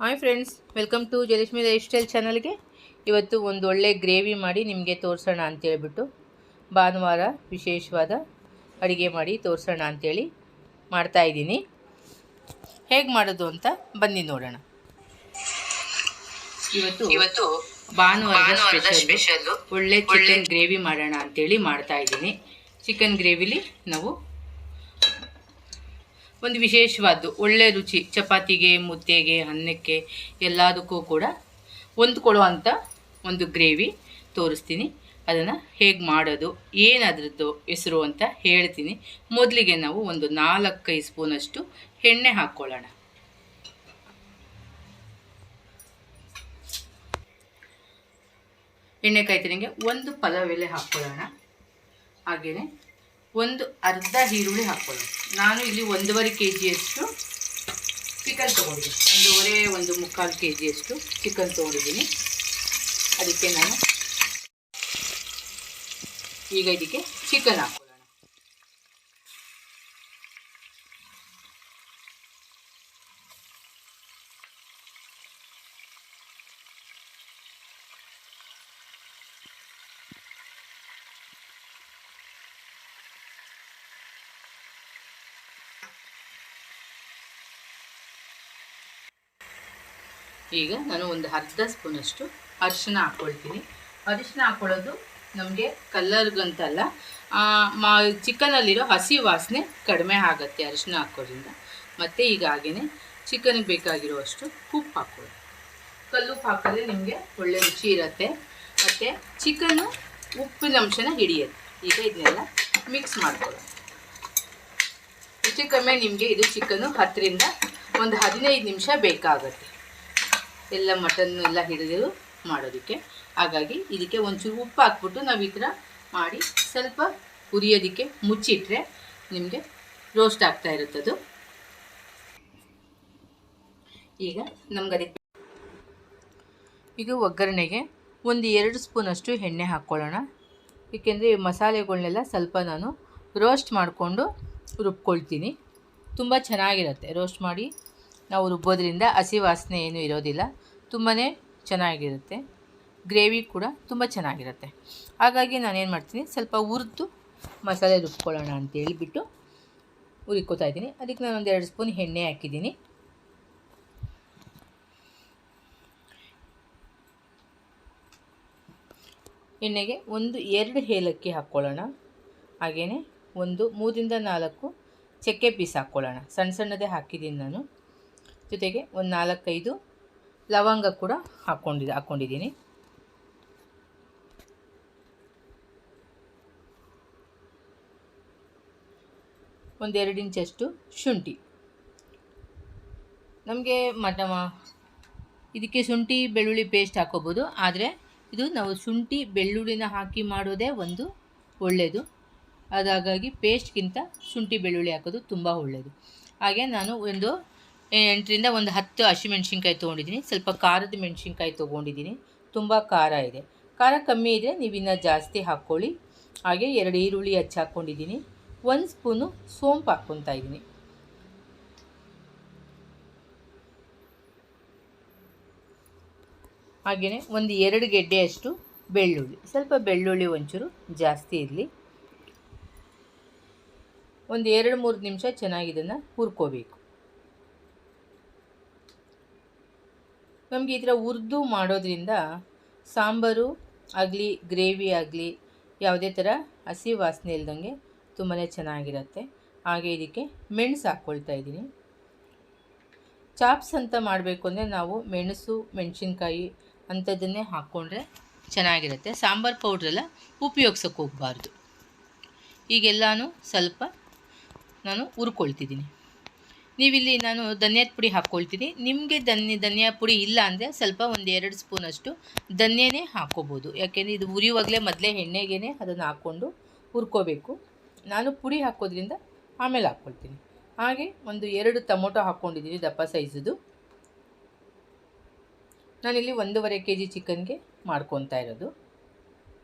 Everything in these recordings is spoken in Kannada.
Hi friends, welcome to Jayalakshmi lifestyle ಚಾನಲ್ಗೆ. ಇವತ್ತು ಒಂದು ಒಳ್ಳೆ ಗ್ರೇವಿ ಮಾಡಿ ನಿಮಗೆ ತೋರಿಸೋಣ ಅಂತೇಳ್ಬಿಟ್ಟು ಭಾನುವಾರ ವಿಶೇಷವಾದ ಅಡುಗೆ ಮಾಡಿ ತೋರಿಸೋಣ ಅಂಥೇಳಿ ಮಾಡ್ತಾಯಿದ್ದೀನಿ. ಹೇಗೆ ಮಾಡೋದು ಅಂತ ಬನ್ನಿ ನೋಡೋಣ. ಇವತ್ತು ಭಾನುವಾರದ ಸ್ಪೆಷಲ್ಲು ಒಳ್ಳೆ ಚಿಕನ್ ಗ್ರೇವಿ ಮಾಡೋಣ ಅಂಥೇಳಿ ಮಾಡ್ತಾಯಿದ್ದೀನಿ. ಚಿಕನ್ ಗ್ರೇವಿಲಿ ನಾವು ಒಂದು ವಿಶೇಷವಾದ್ದು ಒಳ್ಳೆ ರುಚಿ, ಚಪಾತಿಗೆ, ಮುದ್ದೆಗೆ, ಅನ್ನಕ್ಕೆ ಎಲ್ಲದಕ್ಕೂ ಕೂಡ ಹೊಂದ್ಕೊಳ್ಳುವಂಥ ಒಂದು ಗ್ರೇವಿ ತೋರಿಸ್ತೀನಿ. ಅದನ್ನು ಹೇಗೆ ಮಾಡೋದು, ಏನದ್ರದ್ದು ಹೆಸರು ಅಂತ ಹೇಳ್ತೀನಿ. ಮೊದಲಿಗೆ ನಾವು ಒಂದು 4-5 ಸ್ಪೂನಷ್ಟು ಎಣ್ಣೆ ಹಾಕ್ಕೊಳ್ಳೋಣ. ಎಣ್ಣೆ ಕಾಯ್ತಿರಂಗೆ ಒಂದು ಪಲಾವ್ ಎಲೆ ಹಾಕ್ಕೊಳ್ಳೋಣ. ಹಾಗೆಯೇ ಒಂದು ಅರ್ಧ ಈರುಳ್ಳಿ ಹಾಕ್ಕೊಳ್ಳೋಣ. ನಾನು ಇಲ್ಲಿ 1.5 kgಯಷ್ಟು ಚಿಕನ್ ತೊಗೊಂಡಿದ್ದೀನಿ. 1.5 kgಯಷ್ಟು ಚಿಕನ್ ತೊಗೊಂಡಿದ್ದೀನಿ. ಅದಕ್ಕೆ ನಾನು ಈಗ ಇದಕ್ಕೆ ಚಿಕನ್ ಹಾಕ್ಕೊಳ್ಳೋಣ. ಈಗ ನಾನು ಒಂದು ಅರ್ಧ ಸ್ಪೂನಷ್ಟು ಅರಿಶಿನ ಹಾಕ್ಕೊಳ್ತೀನಿ. ಅರಿಶಿನ ಹಾಕ್ಕೊಳ್ಳೋದು ನಮಗೆ ಕಲ್ಲರ್ಗಂತಲ್ಲ, ಚಿಕನಲ್ಲಿರೋ ಹಸಿ ವಾಸನೆ ಕಡಿಮೆ ಆಗುತ್ತೆ ಅರಿಶಿನ ಹಾಕೋದ್ರಿಂದ. ಮತ್ತು ಈಗ ಹಾಗೆಯೇ ಚಿಕನ್ಗೆ ಬೇಕಾಗಿರುವಷ್ಟು ಉಪ್ಪು ಹಾಕ್ಕೊಳ್ಳಿ. ಕಲ್ಲುಪ್ಪು ಹಾಕಿದ್ರೆ ನಿಮಗೆ ಒಳ್ಳೆ ರುಚಿ ಇರುತ್ತೆ ಮತ್ತು ಚಿಕನ್ನು ಉಪ್ಪಿನ ಅಂಶನ ಹಿಡಿಯುತ್ತೆ. ಈಗ ಇದನ್ನೆಲ್ಲ ಮಿಕ್ಸ್ ಮಾಡ್ಕೊಳ್ಳೋಣ. ಹೆಚ್ಚು ಕಮ್ಮಿ ನಿಮಗೆ ಇದು ಚಿಕನ್ನು 10ರಿಂದ 15 ನಿಮಿಷ ಬೇಕಾಗುತ್ತೆ ಎಲ್ಲ ಮಟನ್ ಎಲ್ಲ ಹಿಡಿದು ಮಾಡೋದಕ್ಕೆ. ಹಾಗಾಗಿ ಇದಕ್ಕೆ ಒಂಚೂರು ಉಪ್ಪು ಹಾಕ್ಬಿಟ್ಟು ನಾವು ಈ ಥರ ಮಾಡಿ ಸ್ವಲ್ಪ ಹುರಿಯೋದಕ್ಕೆ ಮುಚ್ಚಿಟ್ರೆ ನಿಮಗೆ ರೋಸ್ಟ್ ಆಗ್ತಾ ಇರುತ್ತದು. ಈಗ ನಮ್ಗೆ ಅದಕ್ಕೆ ಈಗ ಒಗ್ಗರಣೆಗೆ ಒಂದು 2 ಸ್ಪೂನಷ್ಟು ಎಣ್ಣೆ ಹಾಕ್ಕೊಳ್ಳೋಣ. ಏಕೆಂದರೆ ಈ ಮಸಾಲೆಗಳನ್ನೆಲ್ಲ ಸ್ವಲ್ಪ ನಾನು ರೋಸ್ಟ್ ಮಾಡಿಕೊಂಡು ರುಬ್ಕೊಳ್ತೀನಿ. ತುಂಬ ಚೆನ್ನಾಗಿರುತ್ತೆ ರೋಸ್ಟ್ ಮಾಡಿ ನಾವು ರುಬ್ಬೋದ್ರಿಂದ. ಹಸಿ ವಾಸನೆ ಏನೂ ಇರೋದಿಲ್ಲ, ತುಂಬಾ ಚೆನ್ನಾಗಿರುತ್ತೆ. ಗ್ರೇವಿ ಕೂಡ ತುಂಬ ಚೆನ್ನಾಗಿರುತ್ತೆ. ಹಾಗಾಗಿ ನಾನೇನು ಮಾಡ್ತೀನಿ, ಸ್ವಲ್ಪ ಹುರಿದು ಮಸಾಲೆ ರುಬ್ಕೊಳ್ಳೋಣ ಅಂತೇಳಿಬಿಟ್ಟು ಹುರಿಕೋತಾ ಇದ್ದೀನಿ. ಅದಕ್ಕೆ ನಾನು ಒಂದು 2 ಸ್ಪೂನ್ ಎಣ್ಣೆ ಹಾಕಿದ್ದೀನಿ. ಎಣ್ಣೆಗೆ 2 ಏಲಕ್ಕಿ ಹಾಕ್ಕೊಳ್ಳೋಣ. ಹಾಗೆಯೇ 3-4 ಚಕ್ಕೆ ಪೀಸ್ ಹಾಕ್ಕೊಳ್ಳೋಣ. ಸಣ್ಣದೇ ಹಾಕಿದ್ದೀನಿ ನಾನು. ಜೊತೆಗೆ ಒಂದು 4-5 ಲವಂಗ ಕೂಡ ಹಾಕ್ಕೊಂಡಿದ್ದೀನಿ. ಒಂದು 2 ಇಂಚಷ್ಟು ಶುಂಠಿ. ನಮಗೆ ಇದಕ್ಕೆ ಶುಂಠಿ ಬೆಳ್ಳುಳ್ಳಿ ಪೇಸ್ಟ್ ಹಾಕೋಬೋದು, ಆದರೆ ಇದು ನಾವು ಶುಂಠಿ ಬೆಳ್ಳುಳ್ಳಿನ ಹಾಕಿ ಮಾಡೋದೇ ಒಂದು ಒಳ್ಳೆಯದು. ಹಾಗಾಗಿ ಪೇಸ್ಟ್ಗಿಂತ ಶುಂಠಿ ಬೆಳ್ಳುಳ್ಳಿ ಹಾಕೋದು ತುಂಬ ಒಳ್ಳೆಯದು. ಹಾಗೆ ನಾನು ಒಂದು 8ರಿಂದ 10 ಹಸಿಮೆಣ್ಸಿನ್ಕಾಯಿ ತೊಗೊಂಡಿದ್ದೀನಿ. ಸ್ವಲ್ಪ ಖಾರದ ಮೆಣಸಿನ್ಕಾಯಿ ತೊಗೊಂಡಿದ್ದೀನಿ. ತುಂಬ ಖಾರ ಇದೆ. ಖಾರ ಕಮ್ಮಿ ಇದ್ದರೆ ನೀವು ಇನ್ನೂ ಜಾಸ್ತಿ ಹಾಕ್ಕೊಳ್ಳಿ. ಹಾಗೆ 2 ಈರುಳ್ಳಿ ಹಚ್ಚಿ ಹಾಕ್ಕೊಂಡಿದ್ದೀನಿ. 1 ಸ್ಪೂನು ಸೋಂಪು ಹಾಕ್ಕೊತಾ ಇದ್ದೀನಿ. ಹಾಗೆಯೇ ಒಂದು 2 ಗೆಡ್ಡೆಯಷ್ಟು ಬೆಳ್ಳುಳ್ಳಿ. ಸ್ವಲ್ಪ ಬೆಳ್ಳುಳ್ಳಿ ಒಂಚೂರು ಜಾಸ್ತಿ ಇರಲಿ. ಒಂದು 2-3 ನಿಮಿಷ ಚೆನ್ನಾಗಿ ಇದನ್ನು ಹುರ್ಕೋಬೇಕು. ನಮಗೆ ಈ ಥರ ಹುರಿದು ಮಾಡೋದ್ರಿಂದ ಸಾಂಬಾರು ಆಗಲಿ ಗ್ರೇವಿ ಆಗಲಿ ಯಾವುದೇ ಥರ ಹಸಿ ವಾಸನೆ ಇಲ್ದಂಗೆ ತುಂಬಾ ಚೆನ್ನಾಗಿರುತ್ತೆ. ಹಾಗೆ ಇದಕ್ಕೆ ಮೆಣಸು ಹಾಕ್ಕೊಳ್ತಾ ಇದ್ದೀನಿ. ಚಾಪ್ಸ್ ಅಂತ ಮಾಡಬೇಕು ಅಂದರೆ ನಾವು ಮೆಣಸು ಮೆಣಸಿನ್ಕಾಯಿ ಅಂಥದ್ದನ್ನೇ ಹಾಕ್ಕೊಂಡ್ರೆ ಚೆನ್ನಾಗಿರುತ್ತೆ. ಸಾಂಬಾರು ಪೌಡ್ರೆಲ್ಲ ಉಪಯೋಗ್ಸೋಕ್ಕೆ ಹೋಗಬಾರ್ದು. ಈಗೆಲ್ಲನೂ ಸ್ವಲ್ಪ ನಾನು ಹುರ್ಕೊಳ್ತಿದ್ದೀನಿ. ನೀವಿಲ್ಲಿ ನಾನು ಧನಿಯಾದ ಪುಡಿ ಹಾಕ್ಕೊಳ್ತೀನಿ. ನಿಮಗೆ ಧನಿಯಾ ಪುಡಿ ಇಲ್ಲ ಅಂದರೆ ಸ್ವಲ್ಪ ಒಂದು 2 ಸ್ಪೂನಷ್ಟು ಧನಿಯನೇ ಹಾಕ್ಕೋಬೋದು. ಯಾಕೆಂದರೆ ಇದು ಹುರಿಯುವಾಗಲೇ ಮೊದಲೇ ಎಣ್ಣೆಗೇ ಅದನ್ನು ಹಾಕ್ಕೊಂಡು ಹುರ್ಕೋಬೇಕು. ನಾನು ಪುಡಿ ಹಾಕೋದ್ರಿಂದ ಆಮೇಲೆ ಹಾಕ್ಕೊಳ್ತೀನಿ. ಹಾಗೆ ಒಂದು 2 ಟೊಮೊಟೊ ಹಾಕ್ಕೊಂಡಿದ್ದೀನಿ, ದಪ್ಪ ಸೈಜದು. ನಾನಿಲ್ಲಿ 1.5 kg ಚಿಕನ್ಗೆ ಮಾಡ್ಕೊತಾ ಇರೋದು.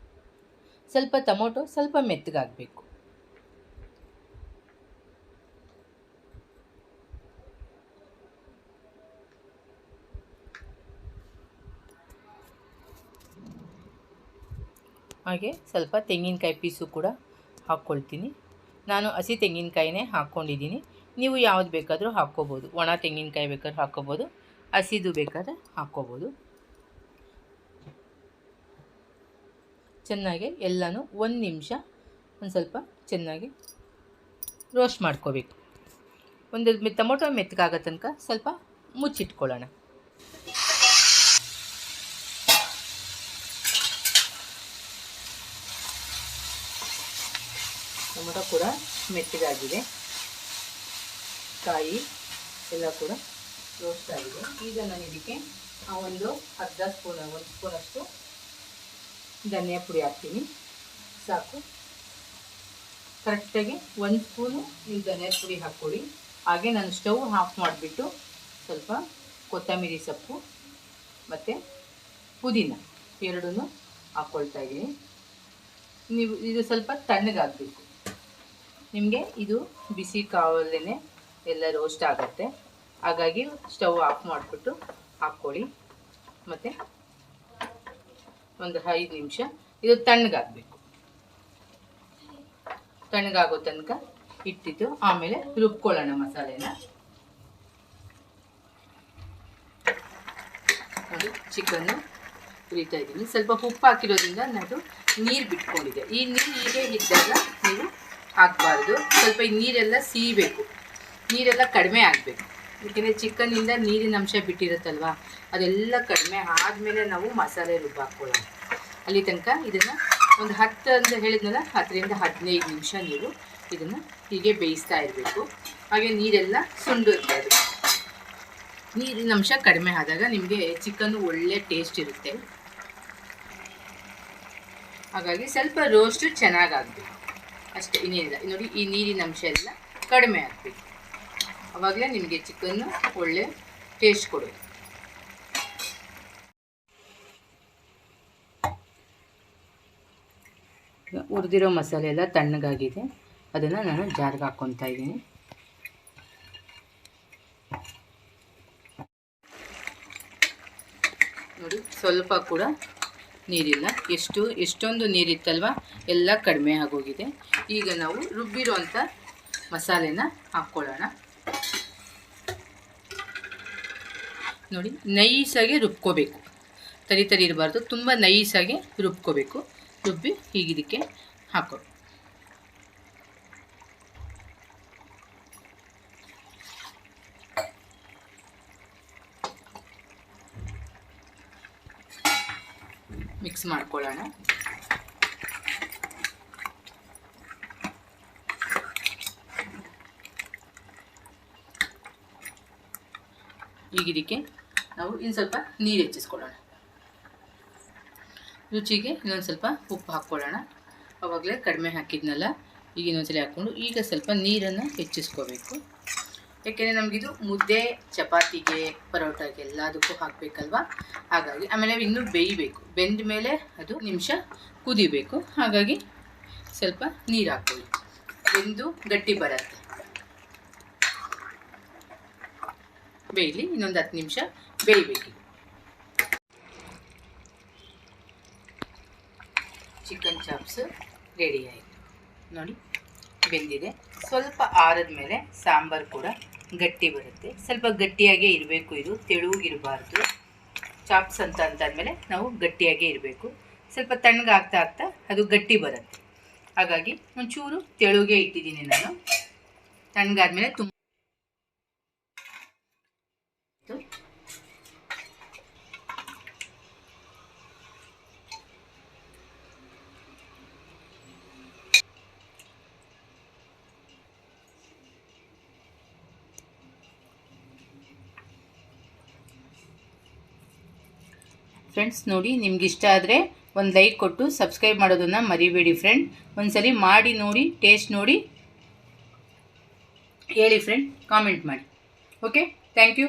ಸ್ವಲ್ಪ ಟೊಮೊಟೊ ಸ್ವಲ್ಪ ಮೆತ್ತಗಾಗಬೇಕು. ಹಾಗೆ ಸ್ವಲ್ಪ ತೆಂಗಿನಕಾಯಿ ಪೀಸು ಕೂಡ ಹಾಕ್ಕೊಳ್ತೀನಿ. ನಾನು ಹಸಿ ತೆಂಗಿನಕಾಯಿನೇ ಹಾಕ್ಕೊಂಡಿದ್ದೀನಿ. ನೀವು ಯಾವುದು ಬೇಕಾದರೂ ಹಾಕ್ಕೋಬೋದು. ಒಣ ತೆಂಗಿನಕಾಯಿ ಬೇಕಾದ್ರೆ ಹಾಕ್ಕೋಬೋದು, ಹಸಿದು ಬೇಕಾದ್ರೆ ಹಾಕ್ಕೋಬೋದು. ಚೆನ್ನಾಗಿ ಎಲ್ಲನೂ ಒಂದು ನಿಮಿಷ ಒಂದು ಸ್ವಲ್ಪ ಚೆನ್ನಾಗಿ ರೋಸ್ಟ್ ಮಾಡ್ಕೋಬೇಕು. ಒಂದು ಟೊಮೊಟೊ ಮೆತ್ತಗಾಗೋ ತನಕ ಸ್ವಲ್ಪ ಮುಚ್ಚಿಟ್ಕೊಳ್ಳೋಣ. ಟೊಮೊಟೊ ಕೂಡ ಮೆತ್ತಗಾಗಿದೆ, ಕಾಯಿ ಎಲ್ಲ ಕೂಡ ರೋಸ್ಟ್ ಆಗಿದೆ. ಈಗ ನಾನು ಇದಕ್ಕೆ ಒಂದು ಸ್ಪೂನಷ್ಟು ಧನಿಯಾ ಪುಡಿ ಹಾಕ್ತೀನಿ. ಸಾಕು, ಕರೆಕ್ಟಾಗಿ 1 ಸ್ಪೂನು ನೀವು ಧನಿಯಾ ಪುಡಿ ಹಾಕ್ಕೊಳ್ಳಿ. ಹಾಗೆ ನಾನು ಸ್ಟವ್ ಆಫ್ ಮಾಡಿಬಿಟ್ಟು ಸ್ವಲ್ಪ ಕೊತ್ತಂಬರಿ ಸೊಪ್ಪು ಮತ್ತು ಪುದೀನ ಎರಡೂ ಹಾಕ್ಕೊಳ್ತಾ ಇದ್ದೀನಿ. ನೀವು ಇದು ಸ್ವಲ್ಪ ತಣ್ಣಗಾಗಬೇಕು. ನಿಮಗೆ ಇದು ಬಿಸಿ ಕಾವಲ್ಲೇ ಎಲ್ಲ ರೋಸ್ಟ್ ಆಗುತ್ತೆ. ಹಾಗಾಗಿ ಸ್ಟವ್ ಆಫ್ ಮಾಡಿಬಿಟ್ಟು ಹಾಕ್ಕೊಳ್ಳಿ. ಮತ್ತು ಒಂದು 5 ನಿಮಿಷ ಇದು ತಣ್ಣಗಾಗಬೇಕು. ತಣ್ಣಗಾಗೋ ತನಕ ಇಟ್ಟಿದ್ದು ಆಮೇಲೆ ರುಬ್ಕೊಳ್ಳೋಣ ಮಸಾಲೆನ. ಅದು ಚಿಕನ್ನು ಹುರಿತಾ ಇದ್ದೀನಿ. ಸ್ವಲ್ಪ ಉಪ್ಪು ಹಾಕಿರೋದ್ರಿಂದ ನಾನು ನೀರು ಬಿಟ್ಕೊಂಡಿದ್ದೆ. ಈ ನೀರು ಹೀಗೆ ಇದ್ದಾಗ ನೀವು ಹಾಕಬಾರ್ದು. ಸ್ವಲ್ಪ ಈ ನೀರೆಲ್ಲ ಸೀಬೇಕು, ನೀರೆಲ್ಲ ಕಡಿಮೆ ಆಗಬೇಕು. ಏಕೆಂದರೆ ಚಿಕನ್ನಿಂದ ನೀರಿನ ಅಂಶ ಬಿಟ್ಟಿರುತ್ತಲ್ವ, ಅದೆಲ್ಲ ಕಡಿಮೆ ಆದಮೇಲೆ ನಾವು ಮಸಾಲೆ ಹಾಕ್ಕೊಳ್ಳೋಣ. ಅಲ್ಲಿ ತನಕ ಇದನ್ನು ಒಂದು 10 ಅಂತ ಹೇಳಿದ್ನಲ್ಲ, 10 ರಿಂದ 15 ನಿಮಿಷ ನೀವು ಇದನ್ನು ಹೀಗೆ ಬೇಯಿಸ್ತಾ ಇರಬೇಕು. ಹಾಗೆ ನೀರೆಲ್ಲ ಸುಂಡಿರ್ತಾ ಇರಬೇಕು. ನೀರಿನ ಅಂಶ ಕಡಿಮೆ ಆದಾಗ ನಿಮಗೆ ಚಿಕನ್ನು ಒಳ್ಳೆ ಟೇಸ್ಟ್ ಇರುತ್ತೆ. ಹಾಗಾಗಿ ಸ್ವಲ್ಪ ರೋಸ್ಟು ಚೆನ್ನಾಗಾಗಬೇಕು ಅಷ್ಟೇ, ಇನ್ನೇನಿಲ್ಲ. ನೋಡಿ, ಈ ನೀರಿನ ಅಂಶ ಎಲ್ಲ ಕಡಿಮೆ ಆಗಬೇಕು. ಆವಾಗಲೇ ನಿಮಗೆ ಚಿಕನ್ನು ಒಳ್ಳೆ ಟೇಸ್ಟ್ ಕೊಡೋದು. ಹುರಿದಿರೋ ಮಸಾಲೆ ಎಲ್ಲ ತಣ್ಣಗಾಗಿದೆ. ಅದನ್ನು ನಾನು ಜಾರ್ಗೆ ಹಾಕ್ಕೊತಾ ಇದ್ದೀನಿ. ನೋಡಿ, ಸ್ವಲ್ಪ ಕೂಡ ನೀರಿಲ್ಲ. ಎಷ್ಟೊಂದು ನೀರಿತ್ತಲ್ವ, ಎಲ್ಲ ಕಡಿಮೆ ಆಗೋಗಿದೆ. ಈಗ ನಾವು ರುಬ್ಬಿರೋಂಥ ಮಸಾಲೆನ ಹಾಕ್ಕೊಳ್ಳೋಣ. ನೋಡಿ, ನೈಸಾಗಿ ರುಬ್ಕೋಬೇಕು. ತರಿ ಇರಬಾರ್ದು, ತುಂಬ ನೈಸಾಗಿ ರುಬ್ಕೋಬೇಕು. ರುಬ್ಬಿ ಹೀಗಿದಕ್ಕೆ ಹಾಕೋದು. ಮಿಕ್ಸ್ ಮಾಡ್ಕೊಳ್ಳೋಣ. ಈಗ ಇದಕ್ಕೆ ನಾವು ಇನ್ನು ಸ್ವಲ್ಪ ನೀರು ಹೆಚ್ಚಿಸ್ಕೊಳ್ಳೋಣ. ರುಚಿಗೆ ಇನ್ನೊಂದು ಸ್ವಲ್ಪ ಉಪ್ಪು ಹಾಕ್ಕೊಳ್ಳೋಣ. ಆವಾಗಲೇ ಕಡಿಮೆ ಹಾಕಿದ್ನಲ್ಲ, ಈಗ ಇನ್ನೊಂದ್ಸಲ ಹಾಕ್ಕೊಂಡು ಈಗ ಸ್ವಲ್ಪ ನೀರನ್ನು ಹೆಚ್ಚಿಸ್ಕೋಬೇಕು. ಯಾಕೆಂದರೆ ನಮಗಿದು ಮುದ್ದೆ, ಚಪಾತಿಗೆ, ಪರೋಟಾಗೆ ಎಲ್ಲದಕ್ಕೂ ಹಾಕಬೇಕಲ್ವ. ಹಾಗಾಗಿ ಆಮೇಲೆ ಇನ್ನೂ ಬೇಯಬೇಕು. ಬೆಂದ ಮೇಲೆ ಅದು ನಿಮಿಷ ಕುದಿಬೇಕು. ಹಾಗಾಗಿ ಸ್ವಲ್ಪ ನೀರು ಹಾಕ್ಕೊಳ್ಳಿ, ಬೆಂದು ಗಟ್ಟಿ ಬರುತ್ತೆ. ಬೇಯಲಿ, ಇನ್ನೊಂದು 10 ನಿಮಿಷ ಬೇಯಬೇಕು. ಚಿಕನ್ ಚಾಪ್ಸ್ ರೆಡಿ ಆಯಿತು. ನೋಡಿ, ಬೆಂದಿದೆ. ಸ್ವಲ್ಪ ಆರಿದ ಮೇಲೆ ಸಾಂಬಾರು ಕೂಡ ಗಟ್ಟಿ ಬರುತ್ತೆ. ಸ್ವಲ್ಪ ಗಟ್ಟಿಯಾಗೇ ಇರಬೇಕು. ಇದು ತೆಳುಗಿರಬಾರ್ದು. ಚಾಪ್ಸ್ ಅಂತಾದ್ಮೇಲೆ ನಾವು ಗಟ್ಟಿಯಾಗೇ ಇರಬೇಕು. ಸ್ವಲ್ಪ ತಣ್ಣಗಾಗ್ತಾ ಆಗ್ತಾ ಅದು ಗಟ್ಟಿ ಬರುತ್ತೆ. ಹಾಗಾಗಿ ಒಂಚೂರು ತೆಳುಗೆ ಇಟ್ಟಿದ್ದೀನಿ ನಾನು. ತಣ್ಣಗಾದ್ಮೇಲೆ ತುಂಬ ಫ್ರೆಂಡ್ಸ್, ನೋಡಿ, ನಿಮ್ಗೆ ಇಷ್ಟ ಆದರೆ ಒಂದು ಲೈಕ್ ಕೊಟ್ಟು ಸಬ್ಸ್ಕ್ರೈಬ್ ಮಾಡೋದನ್ನು ಮರಿಬೇಡಿ ಫ್ರೆಂಡ್. ಒಂದ್ಸಲಿ ಮಾಡಿ ನೋಡಿ, ಟೇಸ್ಟ್ ನೋಡಿ ಹೇಳಿ ಫ್ರೆಂಡ್, ಕಾಮೆಂಟ್ ಮಾಡಿ. Okay, thank you.